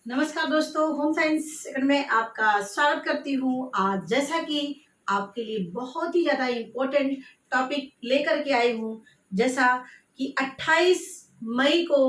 नमस्कार दोस्तों, home science academy में आपका स्वागत करती हूँ। आज जैसा कि आपके लिए बहुत ही ज़्यादा इम्पोर्टेंट टॉपिक लेकर के आई हूँ, जैसा कि 28 मई को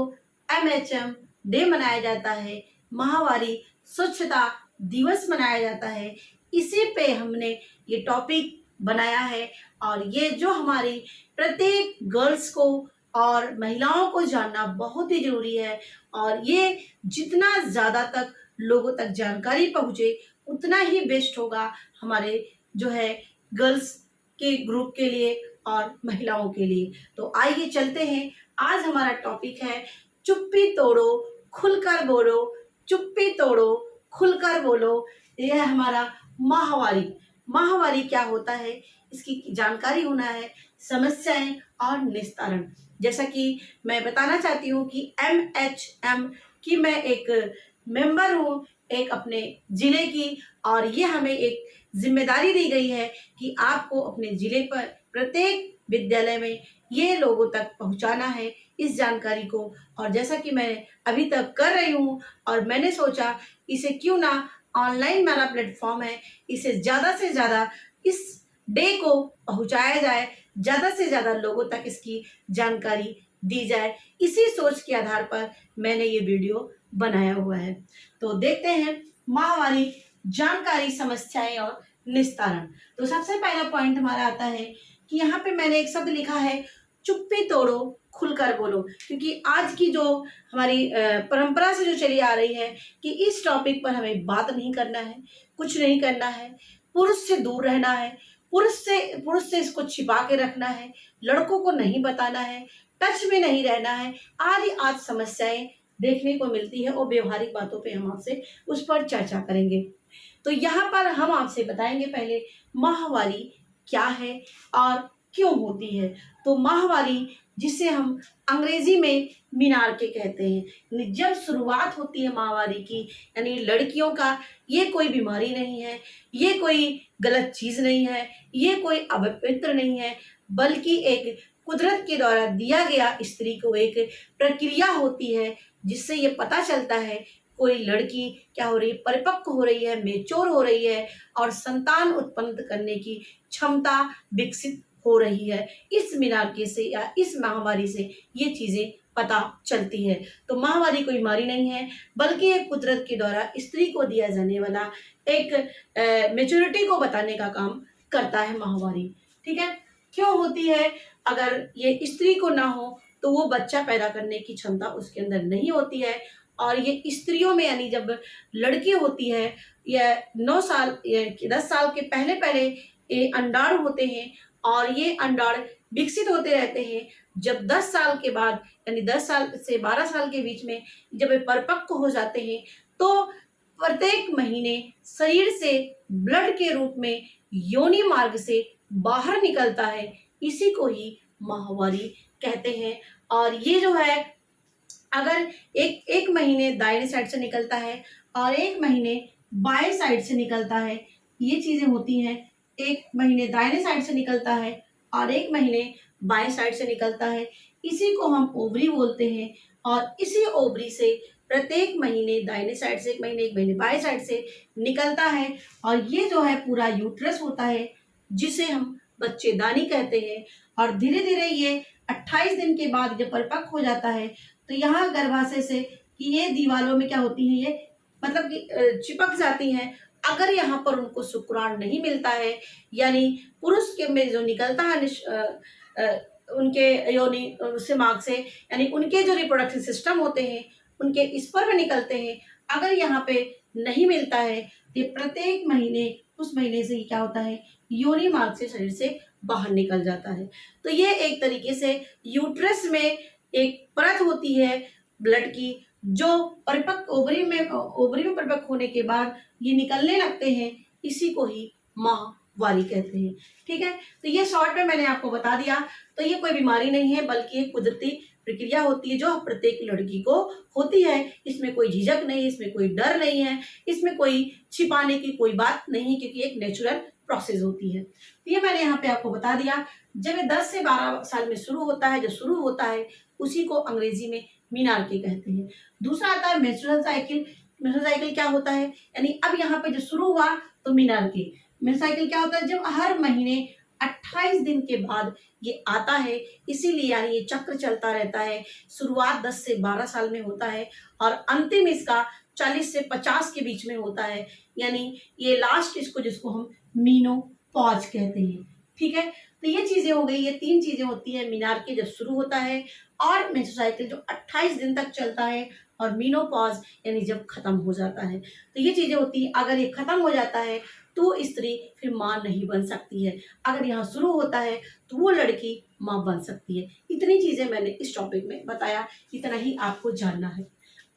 एमएचएम डे मनाया जाता है, माहवारी स्वच्छता दिवस मनाया जाता है। इसी पे हमने ये टॉपिक बनाया है और ये जो हमारी प्रत्येक गर्ल्स को और महिलाओं को जानना बहुत ही ज़रूरी है और ये जितना ज़्यादा तक लोगों तक जानकारी पहुँचे उतना ही बेस्ट होगा हमारे जो है गर्ल्स के ग्रुप के लिए और महिलाओं के लिए। तो आइए चलते हैं। आज हमारा टॉपिक है चुप्पी तोड़ो खुलकर बोलो, चुप्पी तोड़ो खुलकर बोलो। यह हमारा माहवारी। माहवारी क्या होता है इसकी जानकारी होना है, समस्याएं और निस्तारण। जैसा कि मैं बताना चाहती हूँ कि एमएचएम कि मैं एक मेंबर हूँ एक अपने ज़िले की, और ये हमें एक जिम्मेदारी दी गई है कि आपको अपने ज़िले पर प्रत्येक विद्यालय में ये लोगों तक पहुंचाना है इस जानकारी को। और जैसा कि मैं अभी तक कर रही हूँ और मैंने सोचा इसे क्यों ना ऑनलाइन मेरा प्लेटफॉर्म है, इसे ज़्यादा से ज़्यादा इस डे को पहुंचाया जाए, ज़्यादा से ज़्यादा लोगों तक इसकी जानकारी दी जाए। इसी सोच के आधार पर मैंने ये वीडियो बनाया हुआ है। तो देखते हैं माहवारी जानकारी, समस्याएं और निस्तारण। तो सबसे पहला पॉइंट हमारा आता है कि यहाँ पे मैंने एक शब्द लिखा है चुप्पी तोड़ो खुलकर बोलो, क्योंकि आज की जो हमारी परंपरा से जो चली आ रही है कि इस टॉपिक पर हमें बात नहीं करना है, कुछ नहीं करना है, पुरुष से दूर रहना है, पुरुष से इसको छिपा के रखना है, लड़कों को नहीं बताना है, टच में नहीं रहना है, आज समस्याएं देखने को मिलती है और व्यवहारिक बातों पे हम आपसे उस पर चर्चा करेंगे। तो यहाँ पर हम आपसे बताएंगे पहले माहवारी क्या है और क्यों होती है। तो माहवारी, जिसे हम अंग्रेजी में मीनार के कहते हैं, जब शुरुआत होती है माहवारी की, यानी लड़कियों का ये कोई बीमारी नहीं है, ये कोई गलत चीज़ नहीं है, ये कोई अपवित्र नहीं है, बल्कि एक कुदरत के द्वारा दिया गया स्त्री को एक प्रक्रिया होती है जिससे ये पता चलता है कोई लड़की क्या हो रही है, परिपक्व हो रही है, मेच्योर हो रही है और संतान उत्पन्न करने की क्षमता विकसित हो रही है। इस मीनारके से या इस माहवारी से ये चीज़ें पता चलती है। तो माहवारी कोई बीमारी नहीं है, बल्कि एक कुदरत के द्वारा स्त्री को दिया जाने वाला एक मेच्योरिटी को बताने का काम करता है माहवारी। ठीक है, क्यों होती है? अगर ये स्त्री को ना हो तो वो बच्चा पैदा करने की क्षमता उसके अंदर नहीं होती है। और ये स्त्रियों में, यानी जब लड़की होती है या 9 साल या 10 साल के पहले पहले ये अंडाणु होते हैं और ये अंडाणु विकसित होते रहते हैं। जब 10 साल के बाद, यानी 10 साल से 12 साल के बीच में जब ये परिपक्व हो जाते हैं तो प्रत्येक महीने शरीर से ब्लड के रूप में योनि मार्ग से बाहर निकलता है। इसी को ही माहवारी कहते हैं। और ये जो है, अगर एक एक महीने दाहिने साइड से निकलता है और एक महीने बाएं साइड से निकलता है, ये चीजें होती हैं। एक महीने दाहिने साइड से निकलता है और एक महीने बाएं साइड से निकलता है, इसी को हम ओवरी बोलते हैं। और इसी ओवरी से प्रत्येक महीने दाहिने साइड से एक महीने बाएं साइड से निकलता है और ये जो है पूरा यूट्रस होता है, जिसे हम बच्चेदानी कहते हैं। और धीरे धीरे ये 28 दिन के बाद जब परिपक्व हो जाता है तो यहाँ गर्भाशय से कि ये दीवारों में क्या होती है, ये मतलब कि चिपक जाती हैं। अगर यहाँ पर उनको शुक्राणु नहीं मिलता है, यानी पुरुष के में जो निकलता है उनके योनि से मार्ग से, यानी उनके जो रिप्रोडक्टिव सिस्टम होते हैं उनके स्पर्म निकलते हैं, अगर यहाँ पे नहीं मिलता है तो प्रत्येक महीने उस महीने से क्या होता है, योनि मार्ग से शरीर से बाहर निकल जाता है। तो ये एक तरीके से यूट्रस में एक परत होती है ब्लड की, जो परिपक्व ओवरी में परिपक्व होने के बाद ये निकलने लगते हैं। इसी को ही माहवारी कहते हैं। ठीक है, तो ये शॉर्ट में मैंने आपको बता दिया। तो ये कोई बीमारी नहीं है, बल्कि एक कुदरती प्रक्रिया होती है जो प्रत्येक लड़की को होती है। इसमें कोई झिझक नहीं, इसमें कोई डर नहीं है, इसमें कोई छिपाने की कोई बात नहीं, क्योंकि एक नेचुरल प्रोसेस होती है। तो ये मैंने यहाँ पे आपको बता दिया। जब ये 10 से 12 साल में शुरू होता है, जो शुरू होता है उसी को अंग्रेजी में मीनारके कहते हैं। दूसरा आता है मेंस्ट्रुअल साइकिल। मेंस्ट्रुअल साइकिल क्या होता है, यानी अब यहाँ पे जो शुरू हुआ तो मीनार्की। मेंस्ट्रुअल साइकिल क्या होता है, जब हर महीने 28 दिन के बाद ये आता है, इसीलिए यानी ये चक्र चलता रहता है। शुरुआत 10 से 12 साल में होता है और अंतिम इसका 40 से 50 के बीच में होता है, यानी ये लास्ट इसको जिसको हम मीनोपॉज कहते हैं। ठीक है, तो ये चीजें हो गई, ये 3 चीजें होती है। मीनार्की जब शुरू होता है, और मेंस्ट्रुअल साइकिल जो 28 दिन तक चलता है, और मीनोपॉज यानी जब खत्म हो जाता है। तो ये चीजें होती हैं। अगर ये खत्म हो जाता है तो स्त्री फिर माँ नहीं बन सकती है, अगर यहाँ शुरू होता है तो वो लड़की माँ बन सकती है। इतनी चीजें मैंने इस टॉपिक में बताया, इतना ही आपको जानना है।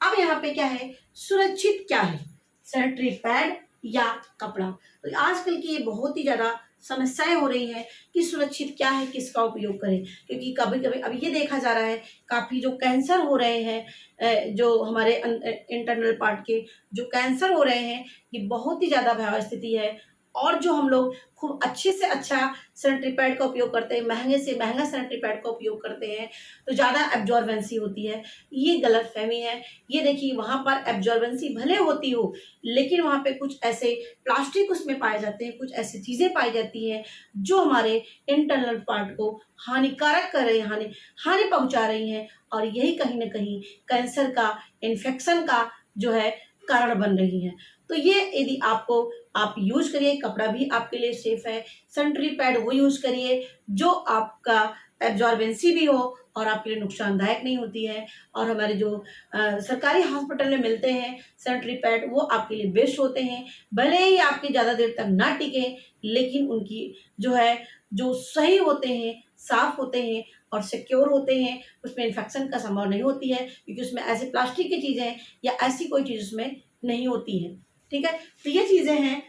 अब यहाँ पे क्या है, सुरक्षित क्या है, सैनिटरी पैड या कपड़ा। तो आजकल की ये बहुत ही ज्यादा समस्याएं हो रही हैं कि सुरक्षित क्या है, किसका उपयोग करें, क्योंकि कभी कभी अब ये देखा जा रहा है काफ़ी जो कैंसर हो रहे हैं, जो हमारे इंटरनल पार्ट के जो कैंसर हो रहे हैं, ये बहुत ही ज़्यादा भयावह स्थिति है। और जो हम लोग खूब अच्छे से अच्छा सैनिटरी पैड का उपयोग करते हैं, महंगे से महंगा सैनिटरी पैड का उपयोग करते हैं, तो ज़्यादा एब्जॉर्बेंसी होती है। ये गलत फहमी है। ये देखिए, वहाँ पर एब्जॉर्बेंसी भले होती हो, लेकिन वहाँ पे कुछ ऐसे प्लास्टिक उसमें पाए जाते हैं, कुछ ऐसी चीज़ें पाई जाती हैं जो हमारे इंटरनल पार्ट को हानिकारक कर रही हैं, हानि पहुँचा रही हैं, और यही कहीं ना कहीं कैंसर का, इन्फेक्शन का जो है कारण बन रही हैं। तो ये यदि आपको आप यूज करिए, कपड़ा भी आपके लिए सेफ है। सैनिटरी पैड वो यूज करिए जो आपका एब्जॉर्बेंसी भी हो और आपके लिए नुकसानदायक नहीं होती है। और हमारे जो सरकारी हॉस्पिटल में मिलते हैं सैनिटरी पैड, वो आपके लिए बेस्ट होते हैं। भले ही आपके ज़्यादा देर तक ना टिके, लेकिन उनकी जो है जो सही होते हैं, साफ होते हैं और सिक्योर होते हैं, उसमें इन्फेक्शन का संभव नहीं होती है, क्योंकि उसमें ऐसे प्लास्टिक की चीज़ें या ऐसी कोई चीज़ उसमें नहीं होती है। ठीक है, तो ये चीज़ें हैं।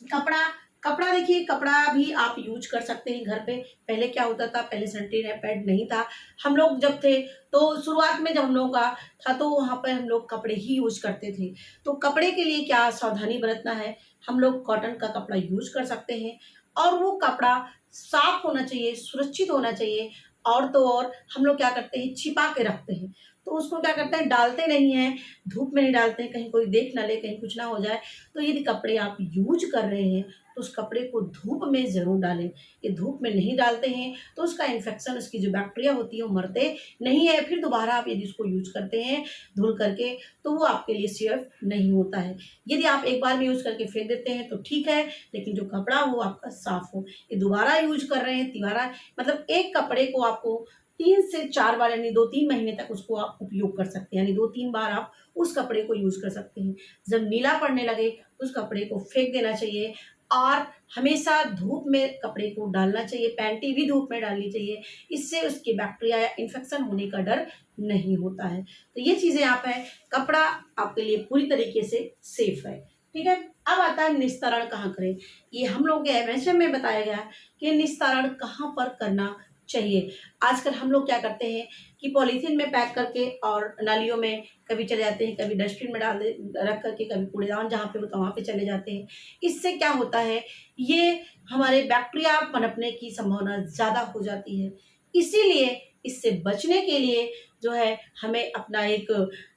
कपड़ा, कपड़ा देखिए, कपड़ा भी आप यूज कर सकते हैं घर पे। पहले क्या होता था, पहले सैनिटरी पैड नहीं था। हम लोग जब थे तो शुरुआत में जब हम लोगों का था तो वहाँ पर हम लोग कपड़े ही यूज करते थे। तो कपड़े के लिए क्या सावधानी बरतना है, हम लोग कॉटन का कपड़ा यूज कर सकते हैं, और वो कपड़ा साफ होना चाहिए, सुरक्षित होना चाहिए। और तो और हम लोग क्या करते हैं, छिपा के रखते हैं। तो उसको क्या करते हैं, डालते नहीं हैं, धूप में नहीं डालते हैं, कहीं कोई देख ना ले, कहीं कुछ ना हो जाए। तो यदि कपड़े आप यूज कर रहे हैं तो उस कपड़े को धूप में ज़रूर डालें। ये धूप में नहीं डालते हैं तो उसका इन्फेक्शन, उसकी जो बैक्टीरिया होती है वो मरते नहीं है। फिर दोबारा आप यदि उसको यूज करते हैं धुल करके, तो वो आपके लिए सेफ नहीं होता है। यदि आप एक बार में यूज करके फेंक देते हैं तो ठीक है, लेकिन जो कपड़ा हो आपका साफ हो। ये दोबारा यूज कर रहे हैं, तिबारा मतलब एक कपड़े को आपको 3 से 4 बार यानी 2-3 महीने तक उसको आप उपयोग कर सकते हैं, यानी 2-3 बार आप उस कपड़े को यूज कर सकते हैं। जब नीला पड़ने लगे तो उस कपड़े को फेंक देना चाहिए, और हमेशा धूप में कपड़े को डालना चाहिए। पैंटी भी धूप में डालनी चाहिए, इससे उसके बैक्टीरिया या इन्फेक्शन होने का डर नहीं होता है। तो ये चीज़ें आप है, कपड़ा आपके लिए पूरी तरीके से सेफ है। ठीक है, अब आता है निस्तारण कहाँ करें। ये हम लोग के एमएसएम में बताया गया है कि निस्तारण कहाँ पर करना चाहिए। आजकल हम लोग क्या करते हैं कि पॉलीथीन में पैक करके और नालियों में कभी चले जाते हैं, कभी डस्टबिन में डाल दे रख करके, कभी कूड़ेदान जहाँ पे होता है वहाँ पे चले जाते हैं। इससे क्या होता है, ये हमारे बैक्टीरिया पनपने की संभावना ज़्यादा हो जाती है। इसीलिए इससे बचने के लिए जो है हमें अपना एक,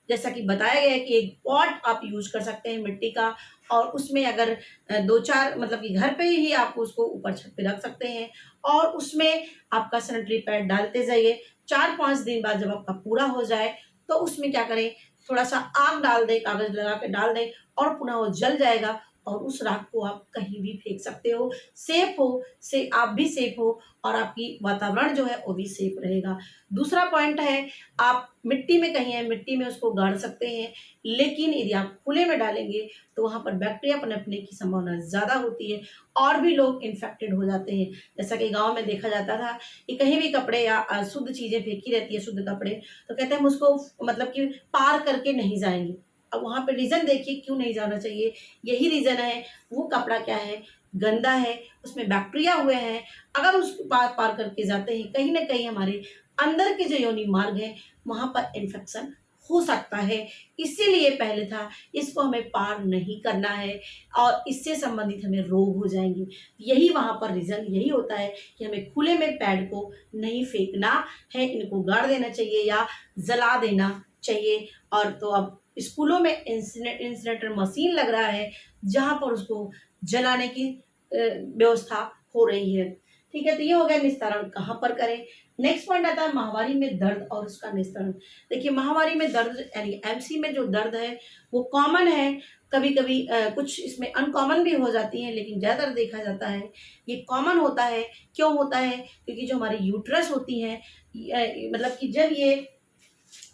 जैसा कि बताया गया है कि एक पॉट आप यूज कर सकते हैं मिट्टी का, और उसमें अगर 2-4 मतलब कि घर पे ही आप उसको ऊपर छत पे रख सकते हैं, और उसमें आपका सैनिटरी पैड डालते जाइए। 4-5 दिन बाद जब आपका पूरा हो जाए तो उसमें क्या करें, थोड़ा सा आग डाल दें, कागज लगा के डाल दें, और पुनः वो जल जाएगा, और उस राख को आप कहीं भी फेंक सकते हो। सेफ हो, से आप भी सेफ हो, और आपकी वातावरण जो है वो भी सेफ रहेगा। दूसरा पॉइंट है, आप मिट्टी में कहीं है, मिट्टी में उसको गाड़ सकते हैं, लेकिन यदि आप खुले में डालेंगे तो वहाँ पर बैक्टीरिया पनपने की संभावना ज़्यादा होती है, और भी लोग इन्फेक्टेड हो जाते हैं। जैसा कि गांव में देखा जाता था कि कहीं भी कपड़े या शुद्ध चीज़ें फेंकी रहती है, शुद्ध कपड़े, तो कहते हैं हम उसको मतलब कि पार करके नहीं जाएंगे। अब वहाँ पे रीज़न देखिए क्यों नहीं जाना चाहिए, यही रीज़न है, वो कपड़ा क्या है, गंदा है, उसमें बैक्टीरिया हुए हैं। अगर उसको पार पार करके जाते हैं, कहीं ना कहीं हमारे अंदर के जो योनि मार्ग है वहाँ पर इन्फेक्शन हो सकता है। इसीलिए पहले था, इसको हमें पार नहीं करना है, और इससे संबंधित हमें रोग हो जाएंगे। यही वहाँ पर रीज़न यही होता है कि हमें खुले में पैड को नहीं फेंकना है, इनको गाड़ देना चाहिए या जला देना चाहिए। और तो अब स्कूलों में इंसिनरेटर मशीन लग रहा है जहाँ पर उसको जलाने की व्यवस्था हो रही है। ठीक है, तो ये हो गया निस्तारण कहाँ पर करें। नेक्स्ट पॉइंट आता है महामारी में दर्द और उसका निस्तारण। देखिए, महामारी में दर्द यानी एमसी में जो दर्द है वो कॉमन है। कभी कभी कुछ इसमें अनकॉमन भी हो जाती हैं, लेकिन ज़्यादातर देखा जाता है ये कॉमन होता है। क्यों होता है? क्योंकि जो हमारी यूट्रस होती है, मतलब कि जब ये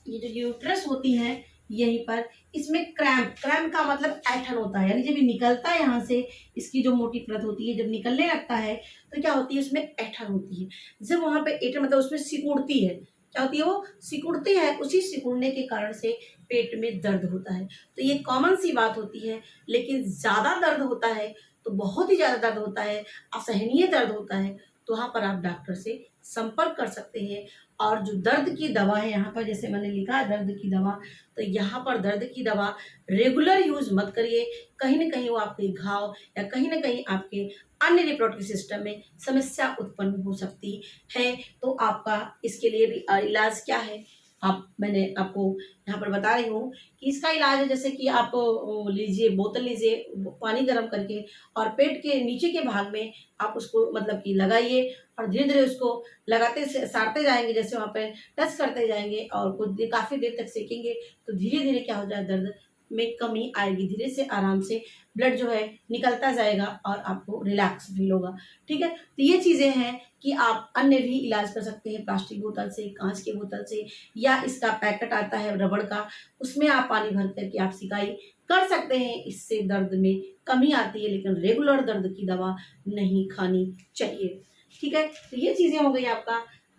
जो यूट्रस होती है यहीं पर, इसमें क्रैम्प, क्रैम्प का मतलब ऐंठन होता है, यानी जब ये निकलता है यहाँ से, इसकी जो मोटी परत होती है जब निकलने लगता है तो क्या होती है, उसमें ऐंठन होती है। जब वहाँ पे ऐंठन मतलब उसमें सिकुड़ती है, क्या होती है, वो सिकुड़ती है, उसी सिकुड़ने के कारण से पेट में दर्द होता है। तो ये कॉमन सी बात होती है। लेकिन ज़्यादा दर्द होता है तो बहुत ही ज़्यादा दर्द होता है, असहनीय दर्द होता है, तो वहाँ पर आप डॉक्टर से संपर्क कर सकते हैं। और जो दर्द की दवा है यहाँ पर, जैसे मैंने लिखा है दर्द की दवा, तो यहाँ पर दर्द की दवा रेगुलर यूज मत करिए। कहीं ना कहीं वो आपके घाव या कहीं ना कहीं आपके अन्य रिप्रोडक्टिव सिस्टम में समस्या उत्पन्न हो सकती है। तो आपका इसके लिए भी इलाज क्या है, मैंने आपको यहाँ पर बता रही हूँ कि इसका इलाज है, जैसे कि आप लीजिए, बोतल लीजिए पानी गर्म करके, और पेट के नीचे के भाग में आप उसको मतलब कि लगाइए, और धीरे धीरे उसको लगाते सारते जाएंगे, जैसे वहाँ पे टच करते जाएंगे और कुछ देर काफ़ी देर तक सेकेंगे तो धीरे धीरे क्या हो जाए, दर्द में कमी आएगी, धीरे से आराम से ब्लड जो है निकलता जाएगा और आपको रिलैक्स फील होगा। ठीक है, तो ये चीज़ें हैं कि आप अन्य भी इलाज कर सकते हैं, प्लास्टिक बोतल से, कांच की बोतल से, या इसका पैकेट आता है रबड़ का, उसमें आप पानी भर करके आप सिकाई कर सकते हैं। इससे दर्द में कमी आती है, लेकिन रेगुलर दर्द की दवा नहीं खानी चाहिए। ठीक है, तो ये चीज़ें हो गई आपका।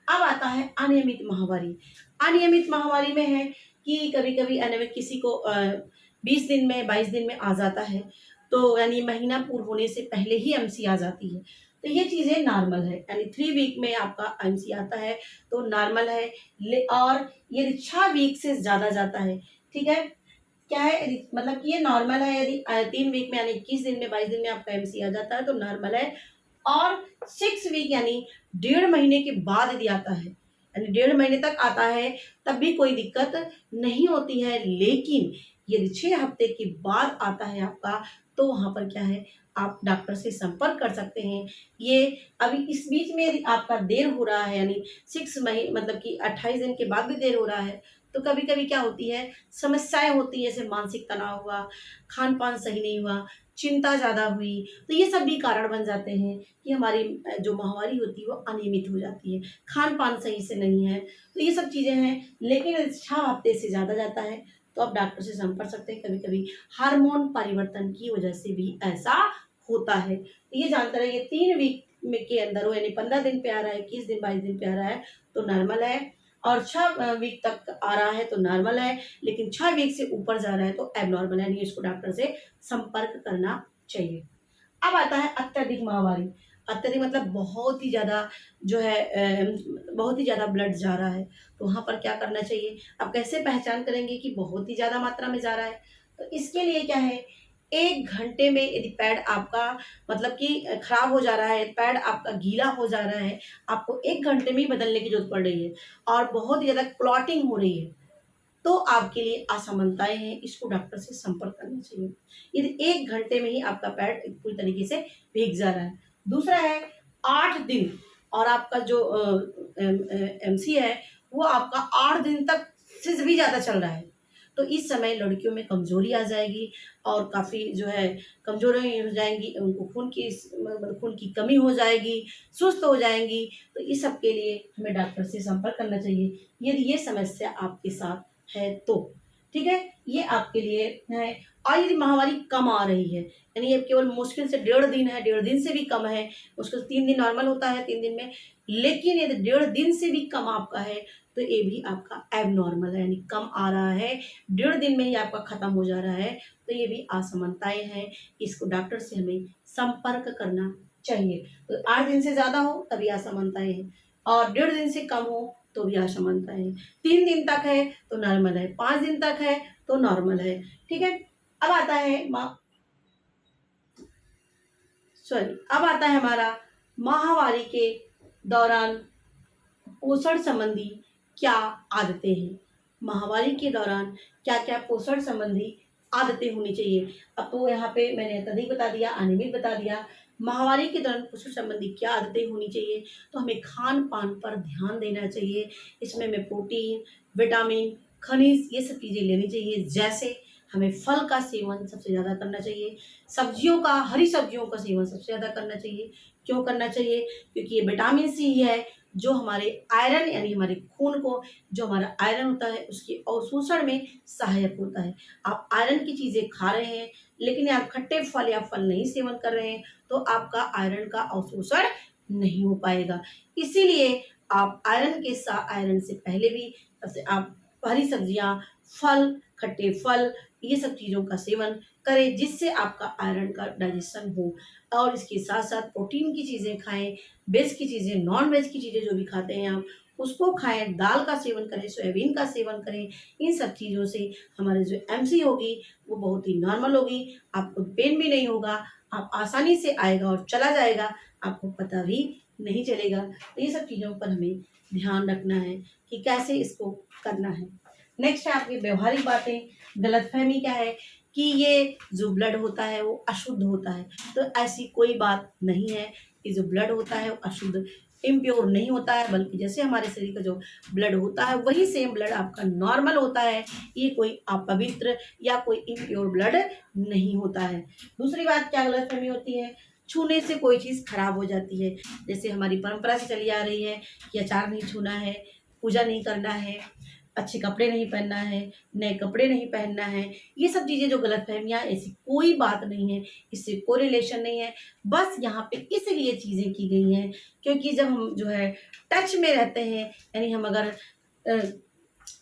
अब आता है अनियमित माहवारी। अनियमित माहवारी में है कि कभी कभी अनियमित किसी को 20 दिन में, 22 दिन में आ जाता है, तो यानी महीना पूर्ण होने से पहले ही एमसी आ जाती है, तो ये चीज़ें नॉर्मल है। यानी 3 वीक में आपका एमसी आता है तो नॉर्मल है। और यदि 6 वीक से ज़्यादा जाता है, ठीक है, क्या है, मतलब कि ये नॉर्मल है। यदि 3 वीक में यानी 21 दिन में, 22 दिन में आपका एमसी आ जाता है तो नॉर्मल है। और 6 वीक यानी 1.5 महीने के बाद यदि आता है, यानी 1.5 महीने तक आता है, तब भी कोई दिक्कत नहीं होती है। लेकिन यदि 6 हफ्ते के बाद आता है आपका, तो वहाँ पर क्या है, आप डॉक्टर से संपर्क कर सकते हैं। ये अभी इस बीच में यदि आपका देर हो रहा है, यानी 6 महीने मतलब कि 28 दिन के बाद भी देर हो रहा है, तो कभी कभी क्या होती है, समस्याएं होती है, जैसे मानसिक तनाव हुआ, खान पान सही नहीं हुआ, चिंता ज़्यादा हुई, तो ये सब भी कारण बन जाते हैं कि हमारी जो माहवारी होती है वो अनियमित हो जाती है, खान पान सही से नहीं है, तो ये सब चीज़ें हैं। लेकिन 6 हफ्ते से ज़्यादा जाता है तो आप डॉक्टर से संपर्क सकते हैं। कभी कभी हार्मोन परिवर्तन की वजह से भी ऐसा होता है। तो ये जानते रहिए, 3 वीक में के अंदर हो, यानी 15 दिन पे आ रहा है, 21 दिन, 22 दिन पे आ रहा है तो नॉर्मल है। और 6 वीक तक आ रहा है तो नॉर्मल है। लेकिन 6 वीक से ऊपर जा रहा है तो एबनॉर्मल है, यानी इसको डॉक्टर से संपर्क करना चाहिए। अब आता है अत्यधिक माहवारी। अत्यधिक मतलब बहुत ही ज़्यादा जो है, बहुत ही ज़्यादा ब्लड जा रहा है, तो वहाँ पर क्या करना चाहिए। आप कैसे पहचान करेंगे कि बहुत ही ज़्यादा मात्रा में जा रहा है, तो इसके लिए क्या है, 1 घंटे में यदि पैड आपका मतलब कि खराब हो जा रहा है, पैड आपका गीला हो जा रहा है, आपको 1 घंटे में ही बदलने की जरूरत पड़ रही है, और बहुत ही ज़्यादा क्लॉटिंग हो रही है, तो आपके लिए असमानताएं हैं, इसको डॉक्टर से संपर्क करना चाहिए। यदि 1 घंटे में ही आपका पैड पूरी तरीके से भीग जा रहा है। दूसरा है 8 दिन, और आपका जो एमसी है वो आपका 8 दिन तक से भी ज़्यादा चल रहा है, तो इस समय लड़कियों में कमजोरी आ जाएगी, और काफ़ी जो है कमजोरी हो जाएंगी, उनको खून की कमी हो जाएगी, सुस्त हो जाएंगी। तो इस सब के लिए हमें डॉक्टर से संपर्क करना चाहिए यदि ये समस्या आपके साथ है तो। ठीक है, ये आपके लिए है। और यदि महामारी कम आ रही है, यानी ये केवल मुश्किल से 1.5 दिन है, 1.5 दिन से भी कम है, मुश्किल से 3 दिन नॉर्मल होता है 3 दिन में, लेकिन यदि 1.5 दिन से भी कम आपका है तो ये भी आपका एबनॉर्मल है, यानी कम आ रहा है, 1.5 दिन में ही आपका खत्म हो जा रहा है, तो ये भी असमानताएं हैं। इसको डॉक्टर से हमें संपर्क करना चाहिए। तो 8 दिन से ज़्यादा हो तभी असमानताएं हैं, और 1.5 दिन से कम हो तो भी असमानताएं हैं। 3 दिन तक है तो नॉर्मल है, 5 दिन तक है तो नॉर्मल है। ठीक है, अब आता है अब आता है हमारा माहवारी के दौरान पोषण संबंधी क्या आदतें हैं। माहवारी के दौरान क्या क्या पोषण संबंधी आदतें होनी चाहिए। अब तो यहाँ पे मैंने अत्यधिक बता दिया, अनियमित बता दिया। माहवारी के दौरान पोषण संबंधी क्या आदतें होनी चाहिए, तो हमें खान पान पर ध्यान देना चाहिए। इसमें हमें प्रोटीन, विटामिन, खनिज ये सब चीज़ें लेनी चाहिए। जैसे हमें फल का सेवन सबसे ज़्यादा करना चाहिए, सब्जियों का, हरी सब्जियों का सेवन सबसे ज़्यादा करना चाहिए। क्यों करना चाहिए? क्योंकि ये विटामिन सी है जो हमारे आयरन यानी हमारे खून को, जो हमारा आयरन होता है उसके अवशोषण में सहायक होता है। आप आयरन की चीज़ें खा रहे हैं लेकिन आप खट्टे फल या फल नहीं सेवन कर रहे हैं तो आपका आयरन का अवशोषण नहीं हो पाएगा। इसीलिए आप आयरन से पहले भी जैसे आप हरी सब्जियाँ, फल, खट्टे फल ये सब चीज़ों का सेवन करें जिससे आपका आयरन का डाइजेशन हो। और इसके साथ-साथ प्रोटीन की चीज़ें खाएँ, वेज की चीज़ें, नॉन वेज की चीज़ें जो भी खाते हैं आप उसको खाएँ, दाल का सेवन करें, सोयाबीन का सेवन करें। इन सब चीज़ों से हमारी जो एमसी होगी वो बहुत ही नॉर्मल होगी, आपको पेन भी नहीं होगा, आप आसानी से आएगा और चला जाएगा, आपको पता भी नहीं चलेगा। तो ये सब चीज़ों पर हमें ध्यान रखना है कि कैसे इसको करना है। नेक्स्ट है आपकी व्यवहारिक बातें। गलतफ़हमी क्या है कि ये जो ब्लड होता है वो अशुद्ध होता है, तो ऐसी कोई बात नहीं है कि जो ब्लड होता है वो अशुद्ध, इम्प्योर नहीं होता है, बल्कि जैसे हमारे शरीर का जो ब्लड होता है वही सेम ब्लड आपका नॉर्मल होता है। ये कोई अपवित्र या कोई इम्प्योर ब्लड नहीं होता है। दूसरी बात क्या गलतफ़हमी होती है, छूने से कोई चीज़ खराब हो जाती है। जैसे हमारी परंपरा से चली आ रही है कि अचार नहीं छूना है, पूजा नहीं करना है, अच्छे कपड़े नहीं पहनना है, नए कपड़े नहीं पहनना है। ये सब चीज़ें जो गलतफ़हमियाँ, ऐसी कोई बात नहीं है, इससे कोई रिलेशन नहीं है। बस यहाँ पे इसलिए चीज़ें की गई हैं क्योंकि जब हम जो है टच में रहते हैं, यानी हम अगर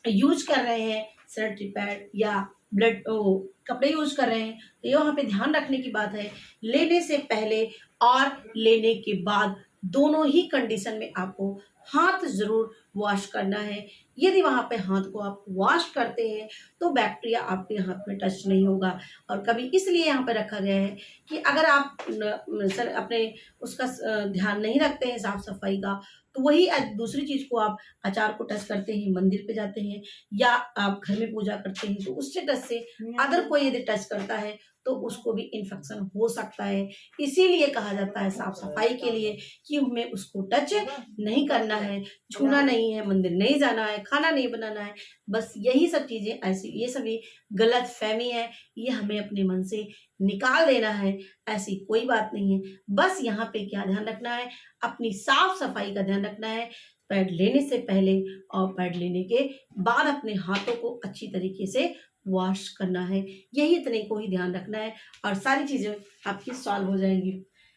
यूज़ कर रहे हैं सैनिटरी पैड या ब्लड ओ कपड़े यूज़ कर रहे हैं, तो ये वहाँ पे ध्यान रखने की बात है। लेने से पहले और लेने के बाद दोनों ही कंडीशन में आपको हाथ ज़रूर वॉश करना है। यदि वहाँ पे हाथ को आप वॉश करते हैं तो बैक्टीरिया आपके हाथ में टच नहीं होगा। और कभी इसलिए यहाँ पे रखा गया है कि अगर आप सर अपने उसका ध्यान नहीं रखते हैं साफ-सफाई का, तो वही दूसरी चीज़ को आप अचार को टच करते हैं, मंदिर पे जाते हैं या आप घर में पूजा करते हैं, तो उससे टच से अदर कोई यदि टच करता है तो उसको भी इन्फेक्शन हो सकता है। इसीलिए कहा जाता है साफ-सफाई के लिए कि हमें उसको टच नहीं करना है, छूना नहीं है, मंदिर नहीं जाना है, खाना नहीं बनाना है। बस यही सब चीज़ें ऐसी ये सभी गलतफ़हमी है, ये हमें अपने मन से निकाल देना है, ऐसी कोई बात नहीं है। बस यहाँ पे क्या ध्यान रखना है, अपनी साफ-सफाई का ध्यान रखना है। पैड लेने से पहले और पैड लेने के बाद अपने हाथों को अच्छी तरीके से वॉश करना है। यही इतने को ही ध्यान रखना है और सारी चीज़ें आपकी सॉल्व हो जाएँगी।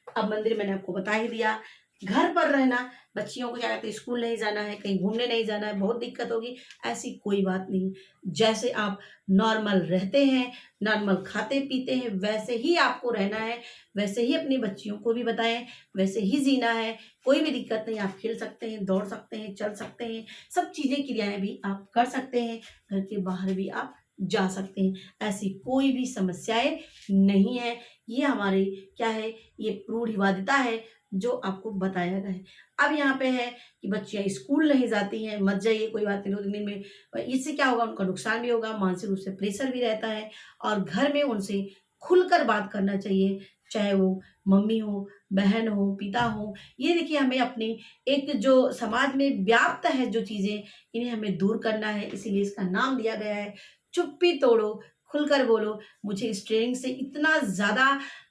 अब मंदिर मैंने आपको बता ही दिया, घर पर रहना, बच्चियों को क्या कहते हैं स्कूल नहीं जाना है, कहीं घूमने नहीं जाना है, बहुत दिक्कत होगी, ऐसी कोई बात नहीं। जैसे आप नॉर्मल रहते हैं, नॉर्मल खाते-पीते हैं, वैसे ही आपको रहना है, वैसे ही अपनी बच्चियों को भी बताएँ, वैसे ही जीना है, कोई भी दिक्कत नहीं, आप खेल सकते हैं, दौड़ सकते हैं, चल सकते हैं, सब चीज़ें क्रियाएँ भी आप कर सकते हैं, घर के बाहर भी आप जा सकते हैं। ऐसी कोई भी समस्याएँ नहीं है, ये हमारी क्या है, ये रूढ़िवादिता है जो आपको बताया गया है। अब यहाँ पे है कि बच्चियाँ स्कूल नहीं जाती हैं, मत जाइए कोई बात नहीं 2-3 दिन में। इससे क्या होगा उनका नुकसान भी होगा, मानसिक रूप से प्रेशर भी रहता है और घर में उनसे खुलकर बात करना चाहिए, चाहे वो मम्मी हो, बहन हो, पिता हो। ये देखिए हमें अपनी एक जो समाज में व्याप्त है जो चीज़ें, इन्हें हमें दूर करना है, इसीलिए इसका नाम दिया गया है, चुप्पी तोड़ो, खुलकर बोलो। मुझे इस ट्रेनिंग से इतना ज़्यादा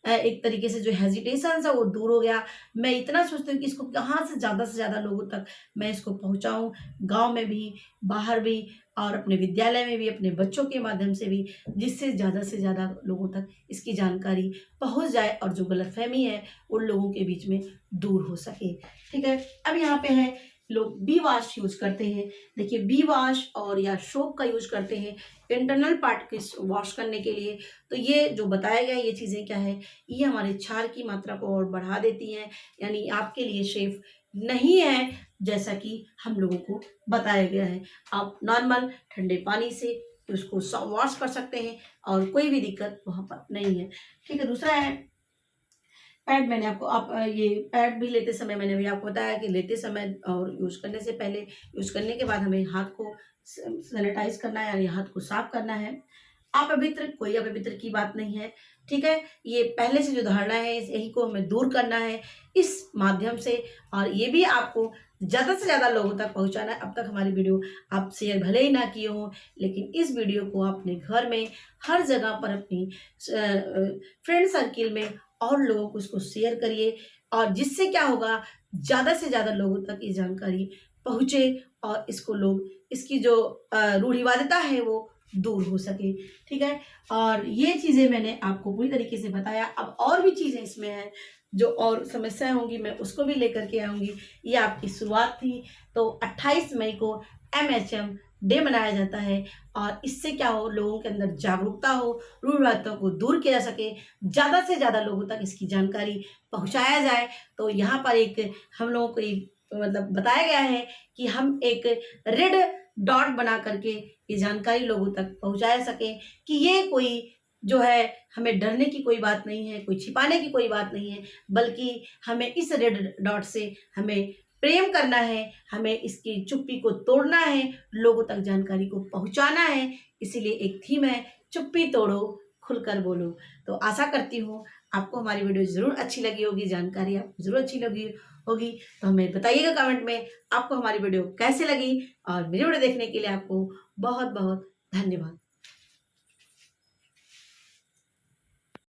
एक तरीके से जो हेजिटेशन्स है वो दूर हो गया। मैं इतना सोचती हूँ कि इसको कहाँ से ज़्यादा लोगों तक मैं इसको पहुँचाऊँ, गाँव में भी, बाहर भी और अपने विद्यालय में भी, अपने बच्चों के माध्यम से भी, जिससे ज़्यादा से ज़्यादा लोगों तक इसकी जानकारी पहुँच जाए और जो गलतफ़हमी है, उन लोगों के बीच में दूर हो सके। ठीक है? अब यहाँ पे है लोग बी वॉश यूज़ करते हैं। देखिए बी वॉश और या सोप का यूज़ करते हैं इंटरनल पार्ट के वॉश करने के लिए। तो ये जो बताया गया है ये चीज़ें क्या है, ये हमारे क्षार की मात्रा को और बढ़ा देती हैं, यानी आपके लिए सेफ नहीं है जैसा कि हम लोगों को बताया गया है। आप नॉर्मल ठंडे पानी से उसको वॉश कर सकते हैं और कोई भी दिक्कत वहाँ पर नहीं है। ठीक है? दूसरा है पैड। मैंने आपको ये पैड भी लेते समय मैंने भी आपको बताया कि लेते समय और यूज़ करने से पहले, यूज़ करने के बाद हमें हाथ को सैनिटाइज करना है, यानी हाथ को साफ करना है। अपवित्र, कोई अपवित्र की बात नहीं है, ठीक है। ये पहले से जो धारणा है यही को हमें दूर करना है इस माध्यम से, और ये भी आपको ज़्यादा से ज़्यादा लोगों तक पहुंचाना है। अब तक हमारी वीडियो आप शेयर भले ही ना किए हों, लेकिन इस वीडियो को अपने घर में हर जगह पर अपनी फ्रेंड सर्किल में और लोगों को इसको शेयर करिए, और जिससे क्या होगा, ज़्यादा से ज़्यादा लोगों तक ये जानकारी पहुँचे और इसको लोग, इसकी जो रूढ़िवादिता है वो दूर हो सके, ठीक है। और ये चीज़ें मैंने आपको पूरी तरीके से बताया। अब और भी चीज़ें इसमें हैं, जो और समस्याएं होंगी मैं उसको भी लेकर के आऊँगी। ये आपकी शुरुआत थी। तो 28 मई को MHM डे मनाया जाता है, और इससे क्या हो, लोगों के अंदर जागरूकता हो, रूढ़िवादिताओं को दूर किया जा सके, ज़्यादा से ज़्यादा लोगों तक इसकी जानकारी पहुँचाया जाए। तो यहाँ पर एक हम लोगों को मतलब बताया गया है कि हम एक रेड डॉट बना करके ये जानकारी लोगों तक पहुंचाया सके कि ये कोई जो है, हमें डरने की कोई बात नहीं है, कोई छिपाने की कोई बात नहीं है, बल्कि हमें इस रेड डॉट से हमें प्रेम करना है, हमें इसकी चुप्पी को तोड़ना है, लोगों तक जानकारी को पहुंचाना है। इसीलिए एक थीम है, चुप्पी तोड़ो खुलकर बोलो। तो आशा करती हूँ आपको हमारी वीडियो ज़रूर अच्छी लगी होगी, जानकारी आपको ज़रूर अच्छी लगी होगी। तो हमें बताइएगा कमेंट में आपको हमारी वीडियो कैसे लगी, और मेरी वीडियो देखने के लिए आपको बहुत बहुत धन्यवाद।